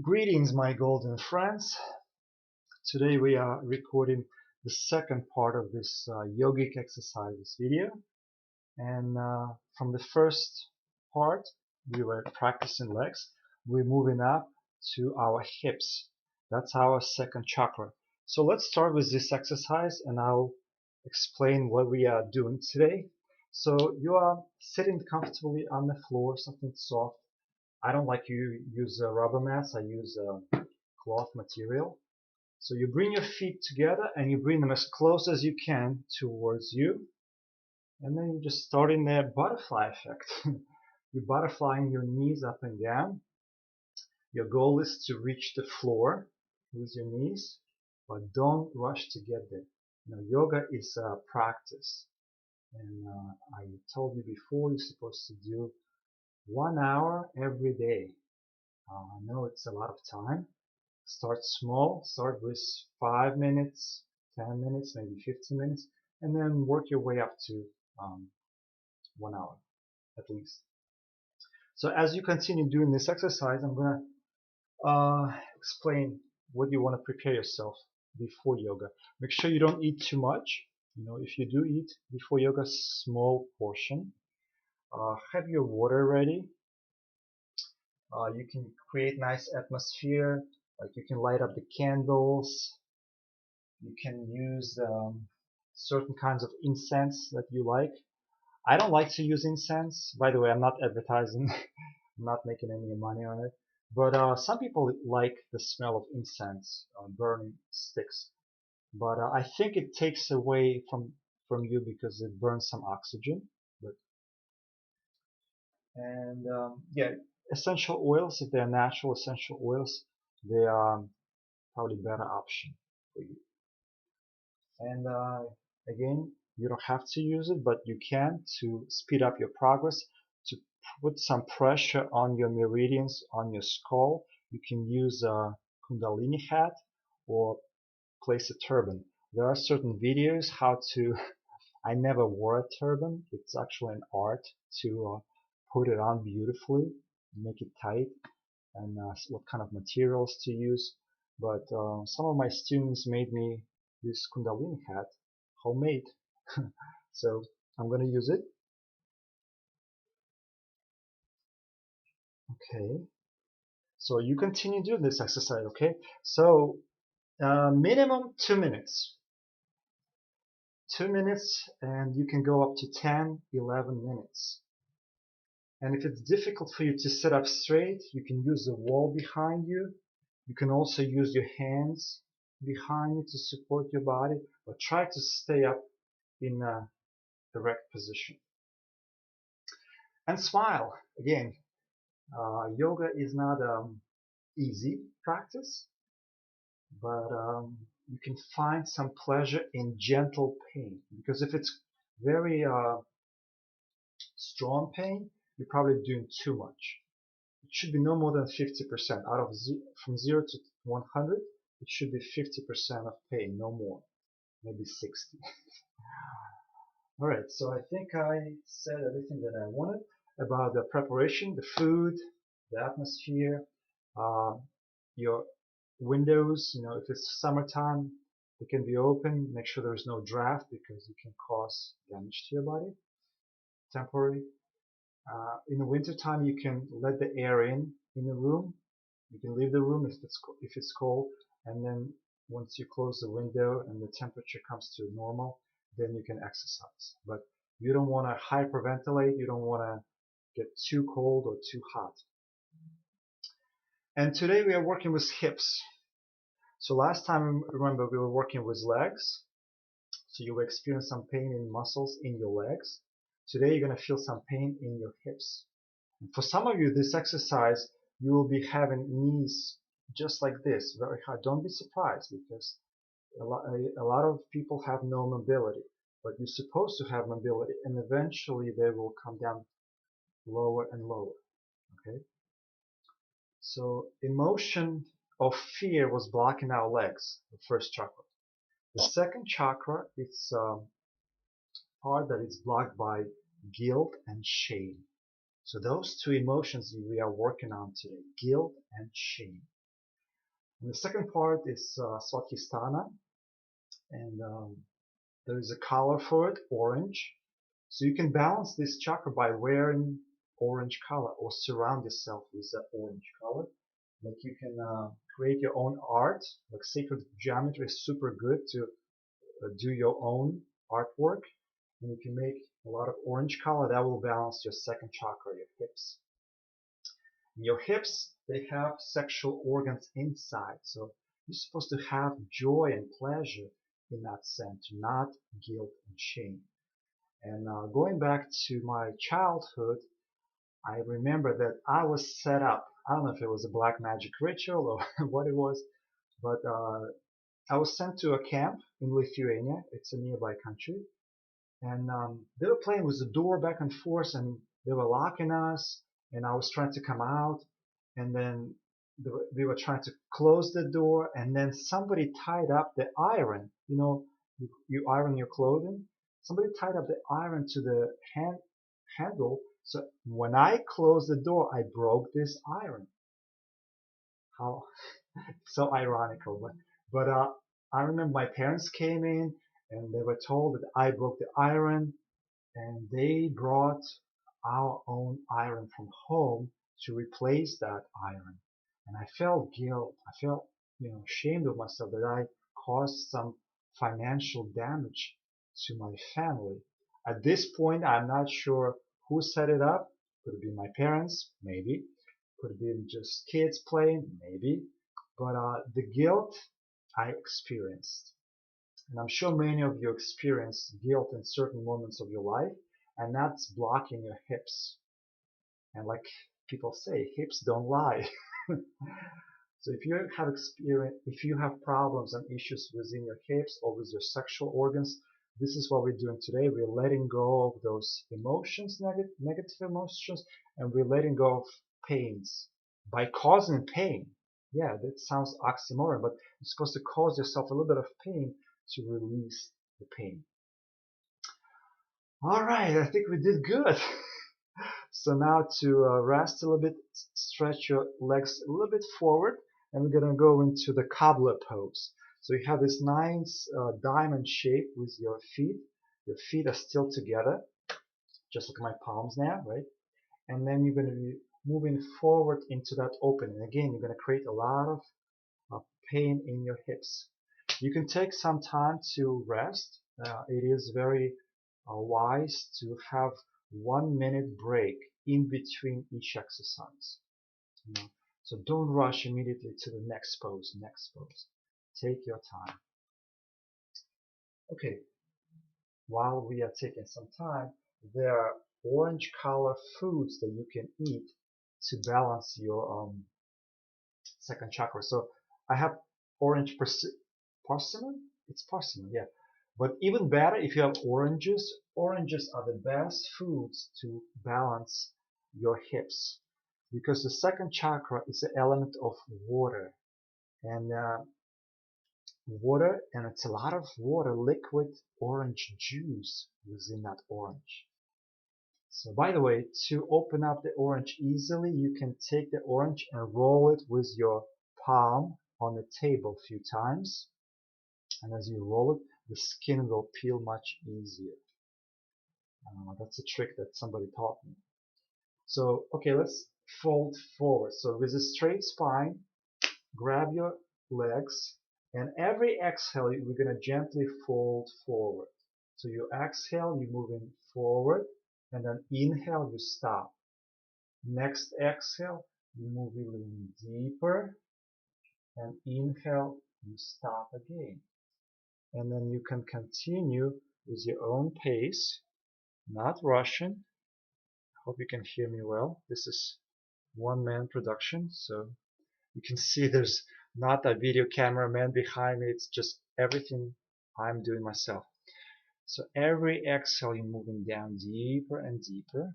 Greetings, my golden friends. Today we are recording the second part of this yogic exercises video. And from the first part, we were practicing legs. We're moving up to our hips. That's our second chakra. So let's start with this exercise and I'll explain what we are doing today. So you are sitting comfortably on the floor, something soft. I don't like to use rubber mats. I use cloth material. So you bring your feet together and you bring them as close as you can towards you. And then you just start in the butterfly effect. You're butterflying your knees up and down. Your goal is to reach the floor with your knees, but don't rush to get there. Yoga is a practice. And I told you before, you're supposed to do 1 hour every day. I know it's a lot of time. Start small, start with 5 minutes, 10 minutes, maybe 15 minutes, and then work your way up to 1 hour at least. So as you continue doing this exercise, I'm going to explain what you want to prepare yourself before yoga. Make sure you don't eat too much. If you do eat before yoga, small portion. Have your water ready. You can create nice atmosphere. Like you can light up the candles. You can use certain kinds of incense that you like. I don't like to use incense. By the way, I'm not advertising. I'm not making any money on it. But some people like the smell of incense, burning sticks. But I think it takes away from you because it burns some oxygen. And yeah, essential oils, if they're natural essential oils, they are probably better option for you. And again, you don't have to use it, but you can to speed up your progress, to put some pressure on your meridians, on your skull. You can use a Kundalini hat or place a turban. There are certain videos how to, I never wore a turban. It's actually an art to put it on beautifully, make it tight, and what kind of materials to use. But some of my students made me this Kundalini hat, homemade. So I'm going to use it. Okay. So you continue doing this exercise, okay? So minimum 2 minutes. 2 minutes, and you can go up to 10, 11 minutes. And if it's difficult for you to sit up straight, you can use the wall behind you. You can also use your hands behind you to support your body, but try to stay up in a erect position. And smile. Again, yoga is not easy practice, but you can find some pleasure in gentle pain. Because if it's very strong pain, you're probably doing too much. It should be no more than 50%. From 0 to 100, it should be 50% of pain, no more. Maybe 60. Alright, so I think I said everything that I wanted about the preparation, the food, the atmosphere, your windows. If it's summertime, they can be open. Make sure there's no draft because it can cause damage to your body, temporary. In the wintertime, you can let the air in the room. You can leave the room if it's cold, and then once you close the window and the temperature comes to normal, then you can exercise. But you don't want to hyperventilate. You don't want to get too cold or too hot. And today we are working with hips. So last time, remember, we were working with legs. So you will experience some pain in muscles in your legs. Today you're going to feel some pain in your hips. And for some of you, this exercise, you will be having knees just like this, very hard. Don't be surprised because a lot of people have no mobility, but you're supposed to have mobility, and eventually they will come down lower and lower. Okay. So emotion of fear was blocking our legs, the first chakra. The second chakra is part that is blocked by guilt and shame. So those two emotions we are working on today, guilt and shame. And the second part is Swadhisthana, and there is a color for it, orange. So you can balance this chakra by wearing orange color or surround yourself with that orange color. Like you can create your own art, like sacred geometry is super good to do your own artwork. And you can make a lot of orange color that will balance your second chakra, your hips. And your hips, they have sexual organs inside. So you're supposed to have joy and pleasure in that sense, not guilt and shame. And going back to my childhood, I remember that I was set up. I don't know if it was a black magic ritual or what it was, but I was sent to a camp in Lithuania. It's a nearby country. And they were playing with the door back and forth, and they were locking us, and I was trying to come out, and then they were trying to close the door, and then somebody tied up the iron. You know, you iron your clothing. Somebody tied up the iron to the handle, so when I closed the door, I broke this iron. How so ironical, but I remember my parents came in and they were told that I broke the iron, and they brought our own iron from home to replace that iron. And I felt guilt. I felt, ashamed of myself that I caused some financial damage to my family. At this point, I'm not sure who set it up. Could it be my parents? Maybe. Could have been just kids playing, maybe. But the guilt I experienced. And I'm sure many of you experience guilt in certain moments of your life, and that's blocking your hips. And like people say, hips don't lie. So if you have problems and issues within your hips or with your sexual organs, this is what we're doing today. We're letting go of those emotions, negative emotions, and we're letting go of pains by causing pain. Yeah, that sounds oxymoron, but you're supposed to cause yourself a little bit of pain to release the pain. All right, I think we did good. So now to rest a little bit, stretch your legs a little bit forward, and we're going to go into the Cobbler Pose. So you have this nice diamond shape with your feet. Your feet are still together, just like my palms now, right? And then you're going to be moving forward into that opening. Again, you're going to create a lot of pain in your hips. You can take some time to rest. It is very wise to have 1 minute break in between each exercise. So don't rush immediately to the next pose. Take your time. Okay, while we are taking some time, there are orange color foods that you can eat to balance your second chakra. So I have orange persimmon. It's persimmon, yeah. But even better, if you have oranges, oranges are the best foods to balance your hips, because the second chakra is the element of water, and it's a lot of water, liquid orange juice within that orange. So by the way, to open up the orange easily, you can take the orange and roll it with your palm on the table a few times, and as you roll it, the skin will peel much easier. That's a trick that somebody taught me. So, okay, let's fold forward. So with a straight spine, grab your legs, and every exhale, we're going to gently fold forward. So you exhale, you're moving forward, and then inhale, you stop. Next exhale, you move a little deeper, and inhale, you stop again. And then you can continue with your own pace, not rushing. Hope you can hear me well. This is one-man production, so you can see there's not a video cameraman behind me. It's just everything I'm doing myself. So every exhale, you're moving down deeper and deeper.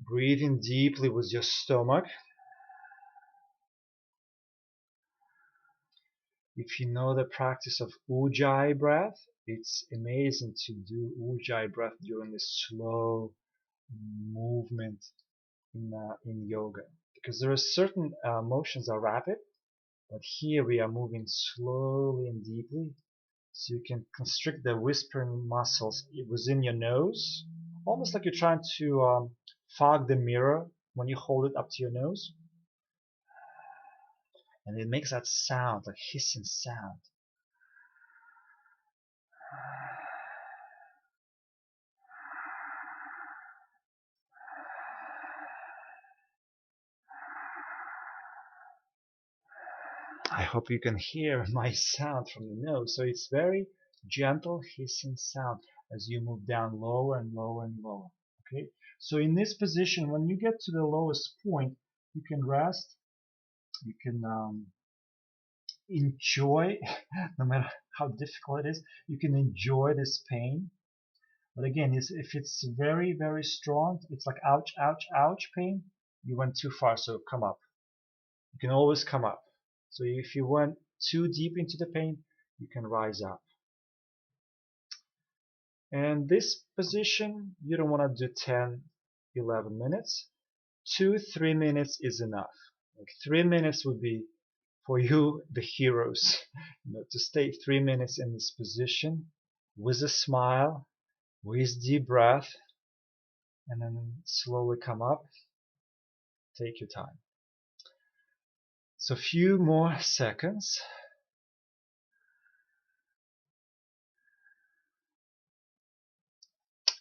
Breathing deeply with your stomach. If you know the practice of Ujjayi breath, it's amazing to do Ujjayi breath during the slow movement in yoga. because there are certain motions are rapid, but here we are moving slowly and deeply, so you can constrict the whispering muscles within your nose, almost like you're trying to fog the mirror when you hold it up to your nose, and it makes that sound, like hissing sound. I hope you can hear my sound from the nose. So it's very gentle hissing sound as you move down lower and lower and lower. Okay. So in this position, when you get to the lowest point, you can rest. You can enjoy, no matter how difficult it is, you can enjoy this pain. But again, if it's very, very strong, it's like ouch, ouch, ouch pain, you went too far, so come up. You can always come up. So if you went too deep into the pain, you can rise up. And this position, you don't want to do 10, 11 minutes. 2-3 minutes is enough. Like 3 minutes would be for you, the heroes, to stay 3 minutes in this position with a smile, with deep breath, and then slowly come up. Take your time. So a few more seconds.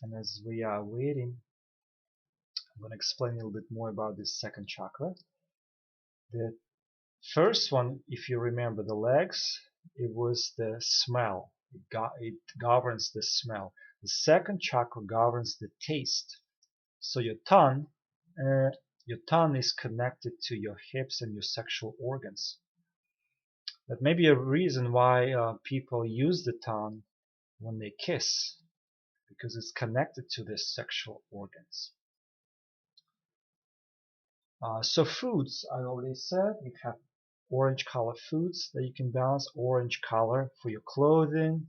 And as we are waiting, I'm going to explain a little bit more about this second chakra. The first one, if you remember the legs, it was the smell. It governs the smell. The second chakra governs the taste. So your tongue is connected to your hips and your sexual organs. That may be a reason why people use the tongue when they kiss, because it's connected to the sexual organs. So foods, I already said, you have orange color foods that you can balance. Orange color for your clothing.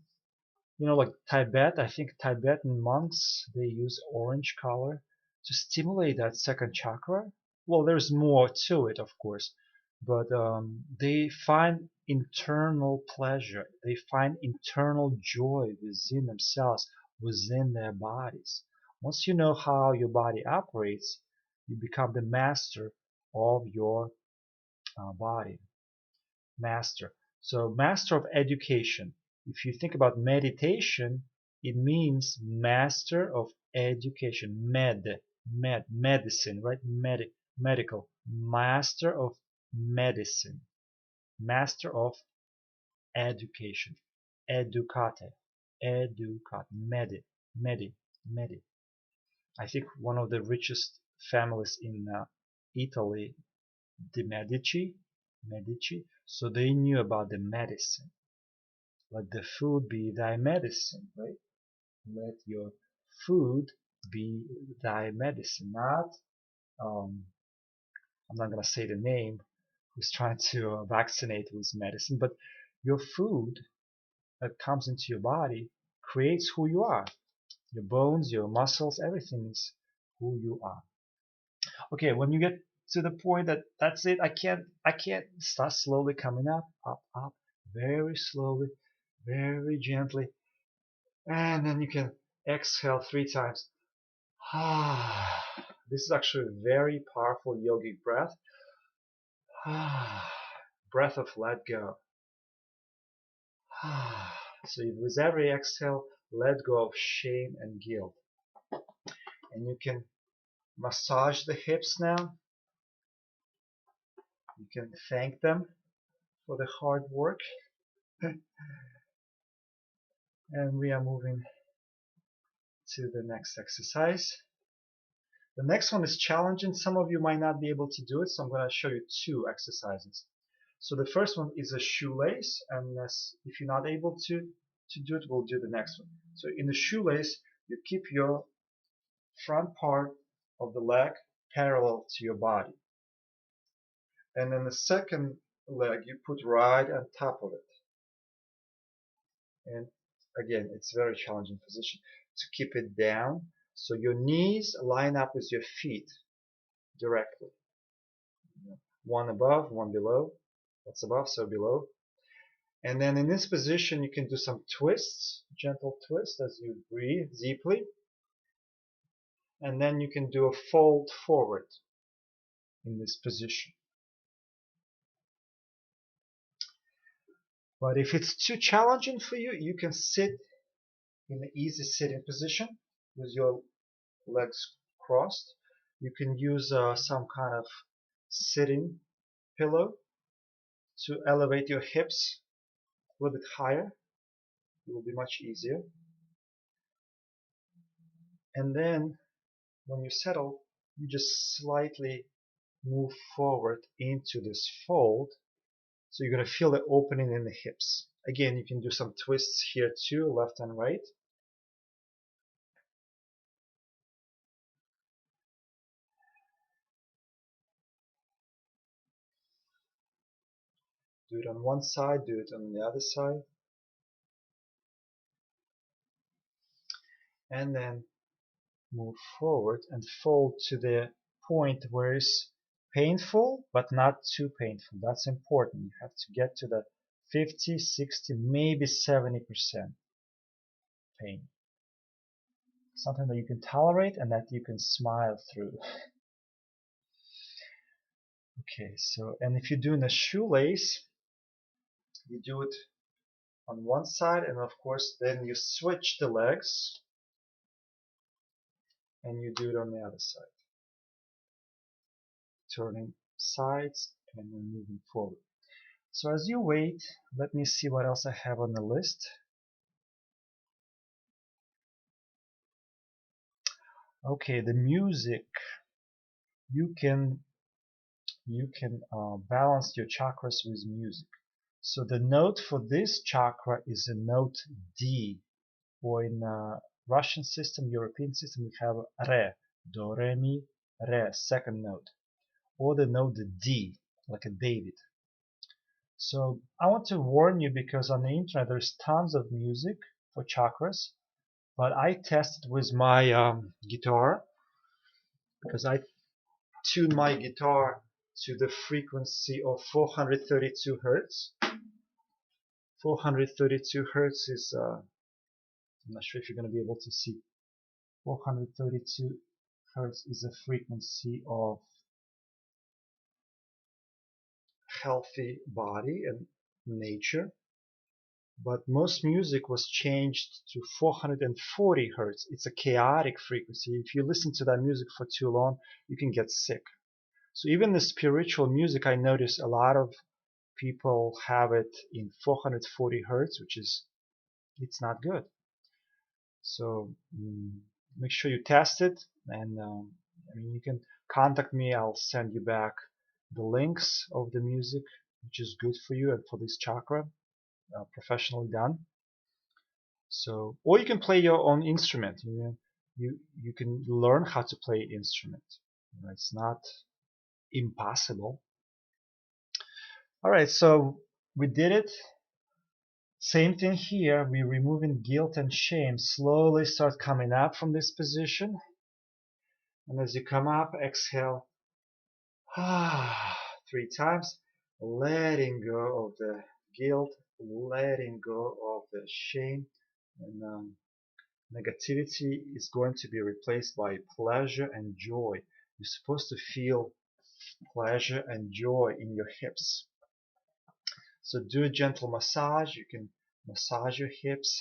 You know, like Tibet, I think Tibetan monks, they use orange color to stimulate that second chakra. Well, there's more to it, of course, but they find internal pleasure. They find internal joy within themselves, within their bodies. Once you know how your body operates, you become the master of your body. Master. So master of education. If you think about meditation, it means master of education. Medicine, right? Medical. Master of medicine. Master of education. Educate. Medi. I think one of the richest families in Italy, the Medici, so they knew about the medicine. Let the food be thy medicine, right? Let your food be thy medicine. Not, I'm not going to say the name, who's trying to vaccinate with medicine, but your food that comes into your body creates who you are. Your bones, your muscles, everything is who you are. Okay, when you get to the point that that's it, I can't, start slowly coming up, very slowly, very gently, and then you can exhale 3 times. This is actually a very powerful yogic breath. Breath of let go. So with every exhale, let go of shame and guilt. And you can massage the hips now. You can thank them for the hard work. And we are moving to the next exercise. The next one is challenging. Some of you might not be able to do it, so I'm going to show you 2 exercises. So the first one is a shoelace, and if you're not able to do it, we'll do the next one. So in the shoelace, you keep your front part of the leg parallel to your body. And then the second leg you put right on top of it. And again, it's a very challenging position to keep it down. So your knees line up with your feet directly. One above, one below. What's above, so below. And then in this position, you can do some twists, gentle twist as you breathe deeply. And then you can do a fold forward in this position. But if it's too challenging for you, you can sit in an easy sitting position with your legs crossed. You can use some kind of sitting pillow to elevate your hips a little bit higher. It will be much easier. And then when you settle, you just slightly move forward into this fold. So you're going to feel the opening in the hips. Again, you can do some twists here too, left and right. Do it on one side, do it on the other side. And then move forward and fold to the point where it's painful, but not too painful. That's important. You have to get to the 50, 60, maybe 70% pain. Something that you can tolerate and that you can smile through. Okay, so, and if you're doing a shoelace, you do it on one side, and of course then you switch the legs and you do it on the other side, turning sides and then moving forward. So as you wait, let me see what else I have on the list. Okay, the music. You can balance your chakras with music. So the note for this chakra is a note D, or in Russian system, European system, we have Re, Do, Re, Mi, Re, second note, or the note D, like a David. So I want to warn you because on the internet there's tons of music for chakras, but I tested with my guitar because I tune my guitar to the frequency of 432 hertz. 432 hertz is, I'm not sure if you're going to be able to see. 432 hertz is a frequency of healthy body and nature. But most music was changed to 440 hertz. It's a chaotic frequency. If you listen to that music for too long, you can get sick. So even the spiritual music, I notice a lot of people have it in 440 hertz, which is, it's not good. So make sure you test it, and I mean, you can contact me. I'll send you back the links of the music, which is good for you and for this chakra, professionally done. So, or you can play your own instrument. You can learn how to play instrument. It's not impossible. All right, so we did it. Same thing here. We're removing guilt and shame. Slowly start coming up from this position. And as you come up, exhale 3 times, letting go of the guilt, letting go of the shame, and negativity is going to be replaced by pleasure and joy. You're supposed to feel pleasure and joy in your hips. So do a gentle massage. You can massage your hips.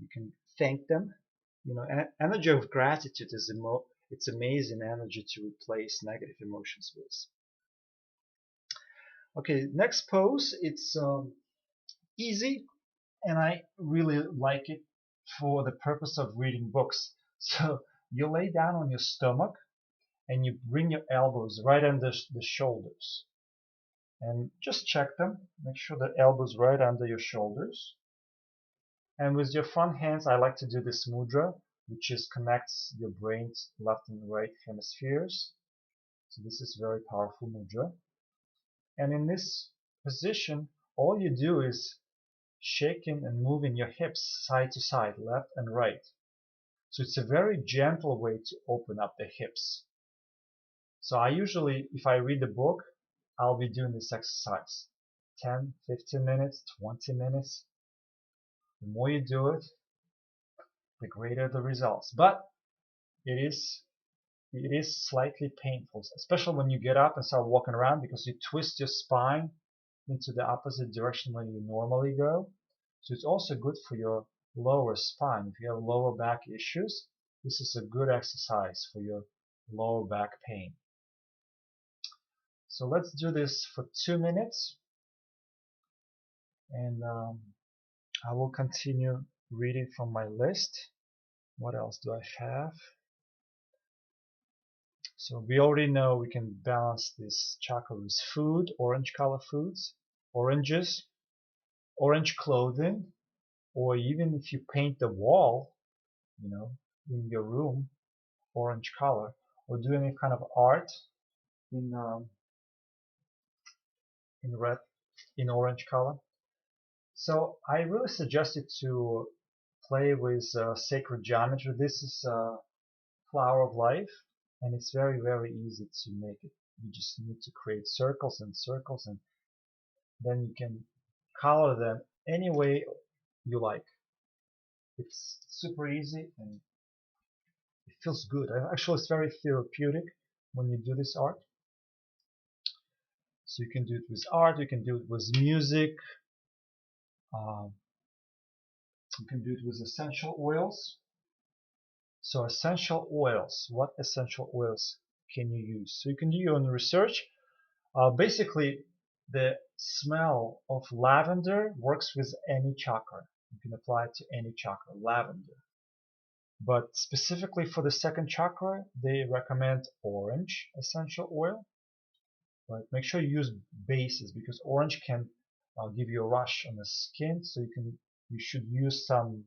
You can thank them. Energy of gratitude is it's amazing energy to replace negative emotions with. Okay, next pose. It's easy, and I really like it for the purpose of reading books. So you lay down on your stomach and you bring your elbows right under the shoulders. And just check them. Make sure the elbows right under your shoulders. And with your front hands, I like to do this mudra, which connects your brain's left and right hemispheres. So this is very powerful mudra. And in this position, all you do is shaking and moving your hips side to side, left and right. So it's a very gentle way to open up the hips. So I usually, if I read the book, I'll be doing this exercise. 10, 15 minutes, 20 minutes. The more you do it, the greater the results. But it is slightly painful, especially when you get up and start walking around, because you twist your spine into the opposite direction when you normally go. So it's also good for your lower spine. If you have lower back issues, this is a good exercise for your lower back pain. So let's do this for 2 minutes, and I will continue reading from my list. What else do I have? So we already know we can balance this chakra with food, orange color foods, oranges, orange clothing, or even if you paint the wall, in your room, orange color, or do any kind of art in red, in orange color. So I really suggest you to play with sacred geometry. This is flower of life, and it's very, very easy to make it. You just need to create circles and circles, and then you can color them any way you like. It's super easy and it feels good. Actually, it's very therapeutic when you do this art. So you can do it with art, you can do it with music, you can do it with essential oils. So essential oils, what essential oils can you use? So you can do your own research. Basically, the smell of lavender works with any chakra. You can apply it to any chakra, lavender. But specifically for the second chakra, they recommend orange essential oil. But make sure you use bases, because orange can give you a rush on the skin. So you should use some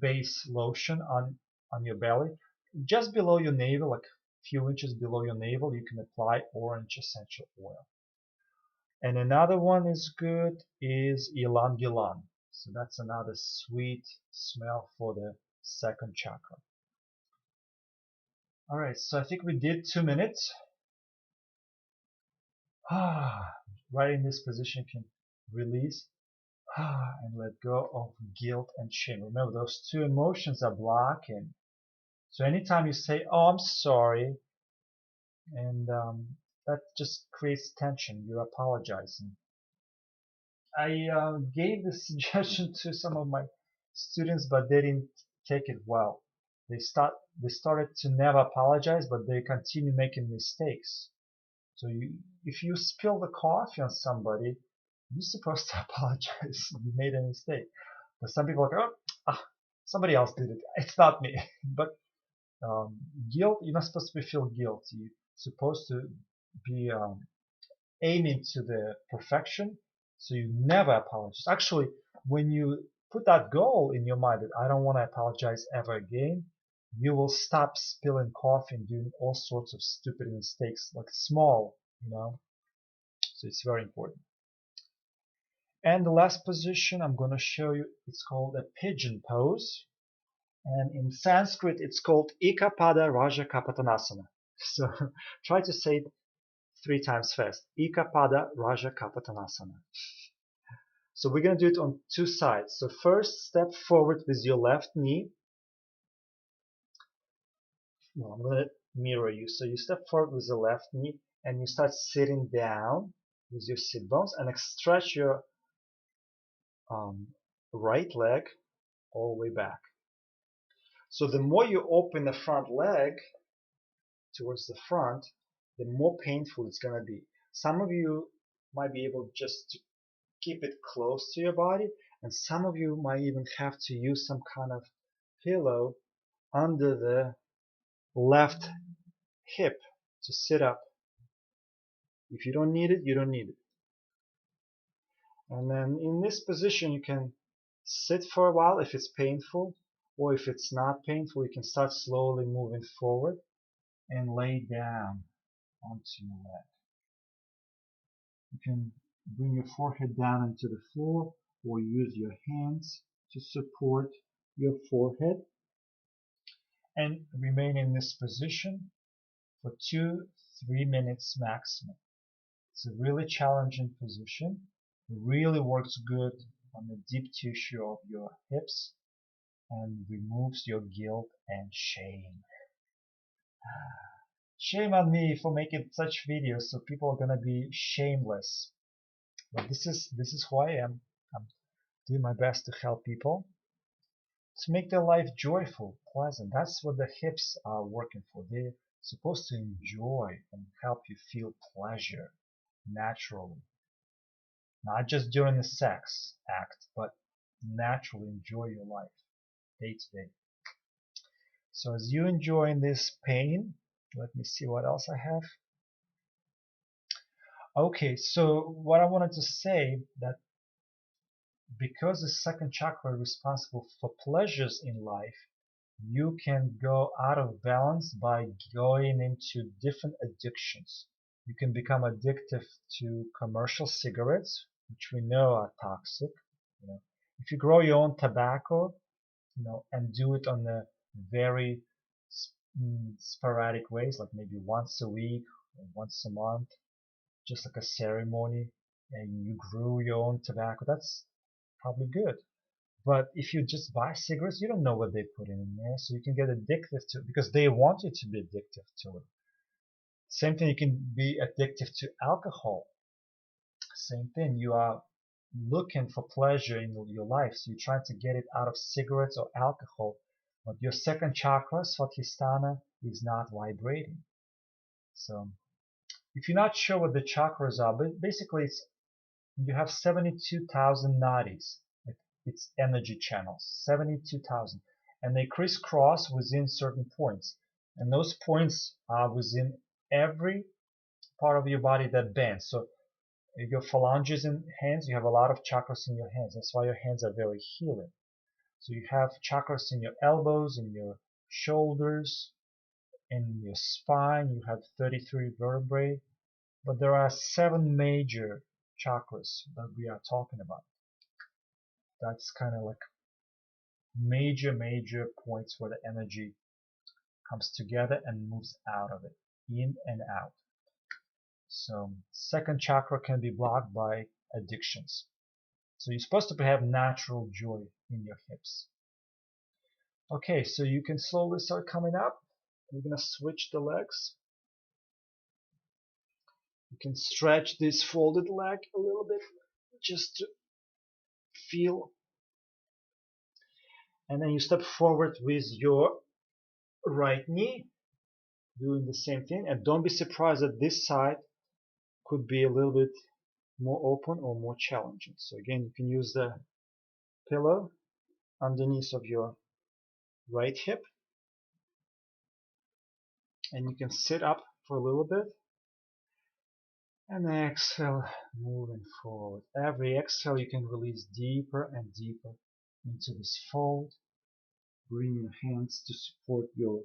base lotion on your belly, just below your navel, like a few inches below your navel. You can apply orange essential oil. And another one is good is ylang ylang. So that's another sweet smell for the second chakra. All right, so I think we did 2 minutes. Right in this position, you can release and let go of guilt and shame. Remember, those two emotions are blocking. So anytime you say, "Oh, I'm sorry," and that just creates tension. You're apologizing. I gave this suggestion to some of my students, but they didn't take it well. They started to never apologize, but they continue making mistakes. So if you spill the coffee on somebody, you're supposed to apologize. You made a mistake. But some people are like, "Oh, somebody else did it. It's not me." But guilt, you're not supposed to feel guilty. You're supposed to be aiming to the perfection, so you never apologize. Actually, when you put that goal in your mind that I don't want to apologize ever again, you will stop spilling coffee and doing all sorts of stupid mistakes, like small, So it's very important. And the last position I'm going to show you, it's called a pigeon pose. And in Sanskrit, it's called Ekapada Raja Kapatanasana. So try to say it 3 times fast. Ekapada Raja Kapatanasana. So we're going to do it on 2 sides. So first, step forward with your left knee. Well, I'm going to mirror you. So you step forward with the left knee and you start sitting down with your sit bones and stretch your right leg all the way back. So the more you open the front leg towards the front, the more painful it's going to be. Some of you might be able just to keep it close to your body, and some of you might even have to use some kind of pillow under the left hip to sit up. If you don't need it, you don't need it. And then in this position, you can sit for a while if it's painful, or if it's not painful, you can start slowly moving forward and lay down onto your leg. You can bring your forehead down into the floor, or use your hands to support your forehead, and remain in this position for 2, 3 minutes maximum. It's a really challenging position. It really works good on the deep tissue of your hips and removes your guilt and shame. Shame on me for making such videos, so people are gonna be shameless. But this is who I am. I'm doing my best to help people to make their life joyful, pleasant. That's what the hips are working for. They're supposed to enjoy and help you feel pleasure naturally. Not just during the sex act, but naturally enjoy your life day to day. So as you enjoying this pain, let me see what else I have. Okay, so what I wanted to say that because the second chakra is responsible for pleasures in life, you can go out of balance by going into different addictions. You can become addicted to commercial cigarettes, which we know are toxic. If you grow your own tobacco, and do it on a very sporadic ways, like maybe once a week or once a month, just like a ceremony, and you grew your own tobacco, that's probably good. But if you just buy cigarettes, you don't know what they put in there, so you can get addicted to it because they want you to be addicted to it. Same thing, you can be addicted to alcohol. Same thing, you are looking for pleasure in your life, so you're trying to get it out of cigarettes or alcohol, but your second chakra, Svatisthana, is not vibrating. So if you're not sure what the chakras are, but basically you have 72,000 nadis. It's energy channels, 72,000, and they crisscross within certain points, and those points are within every part of your body that bends. So your phalanges in hands, you have a lot of chakras in your hands. That's why your hands are very healing. So you have chakras in your elbows, in your shoulders, in your spine. You have 33 vertebrae, but there are 7 major chakras that we are talking about. That's kind of like major points where the energy comes together and moves out of it, in and out. So second chakra can be blocked by addictions. So you're supposed to have natural joy in your hips. Okay, so you can slowly start coming up. We're gonna switch the legs. You can stretch this folded leg a little bit just to feel. And then you step forward with your right knee, doing the same thing. And don't be surprised that this side could be a little bit more open or more challenging. So again, you can use the pillow underneath of your right hip, and you can sit up for a little bit and exhale, moving forward. Every exhale you can release deeper and deeper into this fold. Bring your hands to support your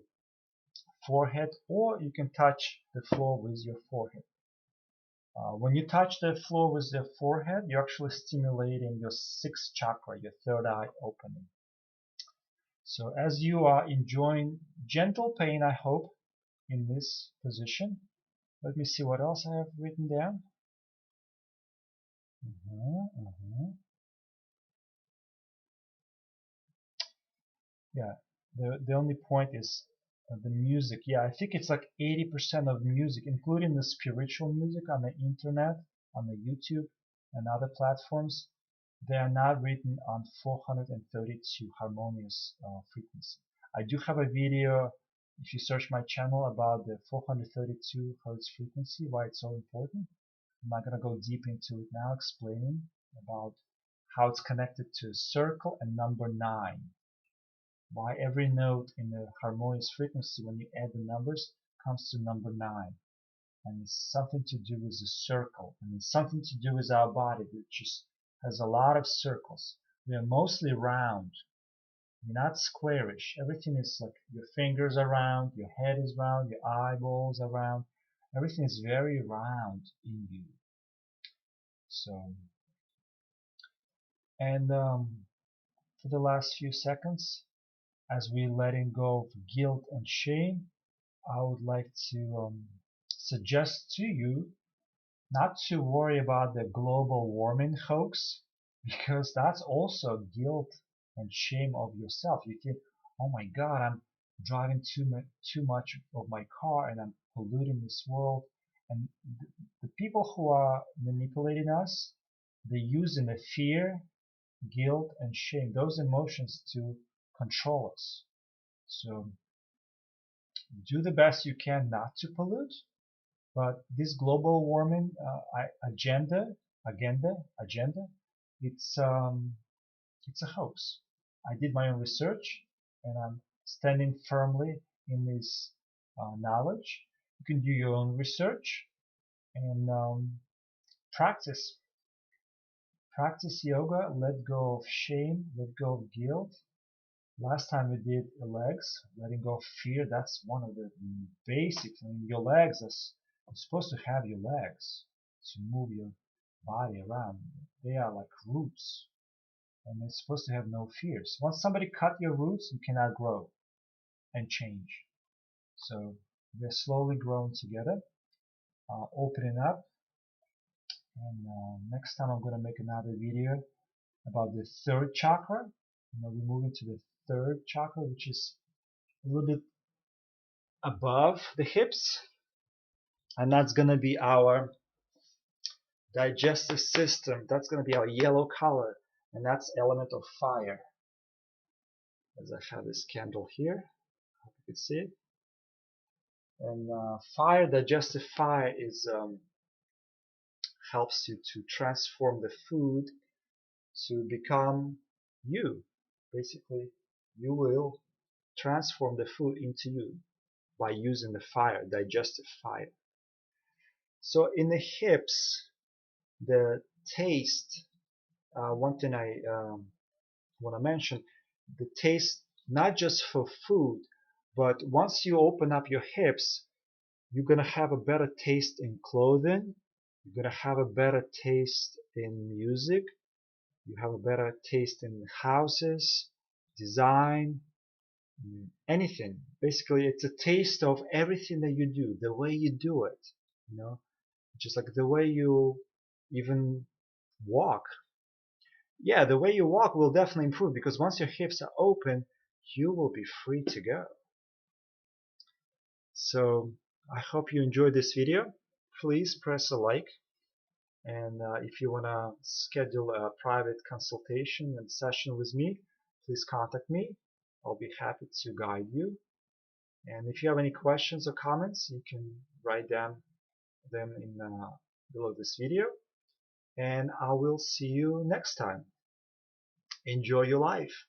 forehead, or you can touch the floor with your forehead. When you touch the floor with the forehead, you're actually stimulating your 6th chakra, your third eye opening. So as you are enjoying gentle pain, I hope, in this position, let me see what else I have written down. Yeah, the only point is the music. Yeah, I think it's like 80% of music, including the spiritual music on the internet, on the YouTube and other platforms, they are not written on 432 harmonious frequency. I do have a video, if you search my channel, about the 432 hertz frequency, why it's so important. I'm not going to go deep into it now, explaining about how it's connected to a circle and number 9. Why every note in the harmonious frequency, when you add the numbers, comes to number 9. And it's something to do with the circle, and it's something to do with our body, which has a lot of circles. We are mostly round. We're not squarish. Everything is like your fingers are round, your head is round, your eyeballs are round. Everything is very round in you. So, and for the last few seconds, as we're letting go of guilt and shame, I would like to suggest to you not to worry about the global warming hoax, because that's also guilt and shame of yourself. You think, oh my God, I'm driving too much of my car and I'm polluting this world. And the people who are manipulating us, they're using the fear, guilt, and shame, those emotions, to control us. So do the best you can not to pollute. But this global warming agenda, it's a hoax. I did my own research, and I'm standing firmly in this knowledge. You can do your own research and practice. Practice yoga. Let go of shame. Let go of guilt. Last time we did the legs, letting go of fear. That's one of the basics. I mean, your legs, you're supposed to have your legs to move your body around. They are like roots, and it's supposed to have no fears. Once somebody cut your roots, you cannot grow and change. So we're slowly growing together, opening up. And next time I'm going to make another video about the third chakra. We're moving to the third chakra, which is a little bit above the hips, and that's going to be our digestive system. That's going to be our yellow color, and that's element of fire. As I have this candle here, hope you can see it. And fire, digestive fire, is helps you to transform the food to become you. Basically, you will transform the food into you by using the fire, digestive fire. So in the hips, the taste, one thing I want to mention, the taste, not just for food, but once you open up your hips, you're going to have a better taste in clothing, you're going to have a better taste in music, you have a better taste in houses, design, anything. Basically, it's a taste of everything that you do, the way you do it, just like the way you even walk. Yeah, the way you walk will definitely improve, because once your hips are open, you will be free to go. So I hope you enjoyed this video. Please press a like, and if you want to schedule a private consultation and session with me, please contact me. I'll be happy to guide you. And if you have any questions or comments, you can write down them in below this video, and I will see you next time. Enjoy your life.